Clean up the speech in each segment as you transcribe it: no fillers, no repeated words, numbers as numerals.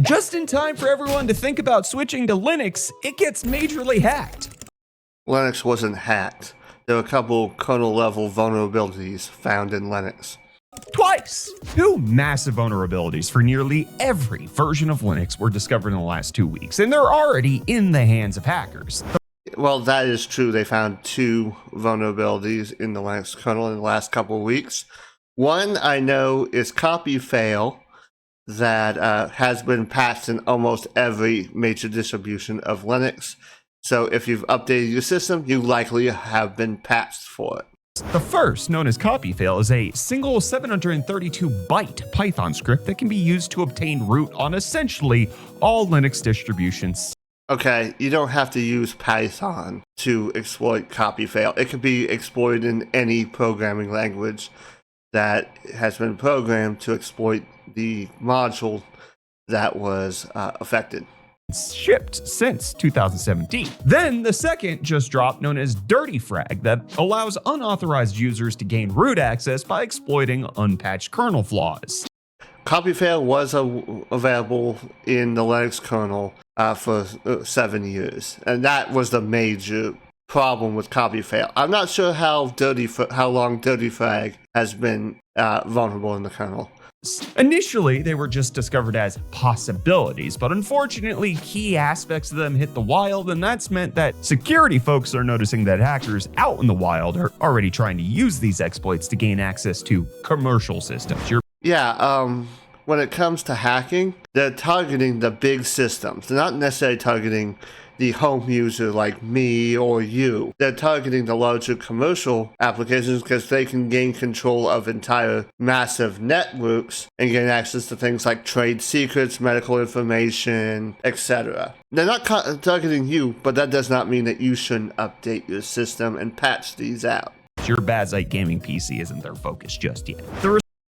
Just in time for everyone to think about switching to Linux, it gets majorly hacked. Linux wasn't hacked. There were a couple kernel-level vulnerabilities found in Linux. Twice! Two massive vulnerabilities for nearly every version of Linux were discovered in the last 2 weeks, and they're already in the hands of hackers. Well, that is true. They found two vulnerabilities in the Linux kernel in the last couple of weeks. One I know is copy fail that has been patched in almost every major distribution of Linux. So if you've updated your system, you likely have been patched for it. The first, known as copyfail, is a single 732-byte Python script that can be used to obtain root on essentially all Linux distributions. Okay, you don't have to use Python to exploit copyfail. It can be exploited in any programming language that has been programmed to exploit the module that was affected. It's shipped since 2017. Then the second just dropped, known as Dirty Frag, that allows unauthorized users to gain root access by exploiting unpatched kernel flaws. Copyfail was available in the Linux kernel for 7 years, and that was the major problem with copyfail. I'm not sure how long Dirty Frag has been vulnerable in the kernel. Initially, they were just discovered as possibilities, but unfortunately, key aspects of them hit the wild, and that's meant that security folks are noticing that hackers out in the wild are already trying to use these exploits to gain access to commercial systems. When it comes to hacking, they're targeting the big systems. They're not necessarily targeting the home user like me or you. They're targeting the larger commercial applications because they can gain control of entire massive networks and gain access to things like trade secrets, medical information, etc. They're not targeting you, but that does not mean that you shouldn't update your system and patch these out. Your Bazite gaming PC isn't their focus just yet.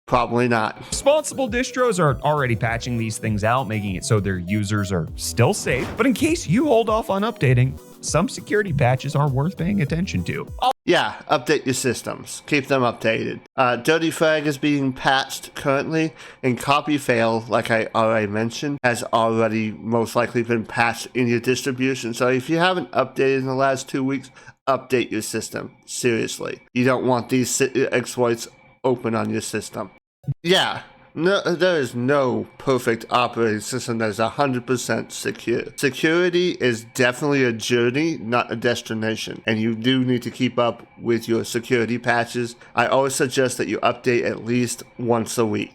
Probably not. Responsible distros are already patching these things out, making it so their users are still safe. But in case you hold off on updating, some security patches are worth paying attention to. Yeah, update your systems. Keep them updated. Dirty Frag is being patched currently, and Copyfail, like I already mentioned, has already most likely been patched in your distribution. So if you haven't updated in the last 2 weeks, update your system. Seriously. You don't want these exploits open on your system. Yeah, no, there is no perfect operating system that is 100% secure. Security is definitely a journey, not a destination, and you do need to keep up with your security patches. I always suggest that you update at least once a week.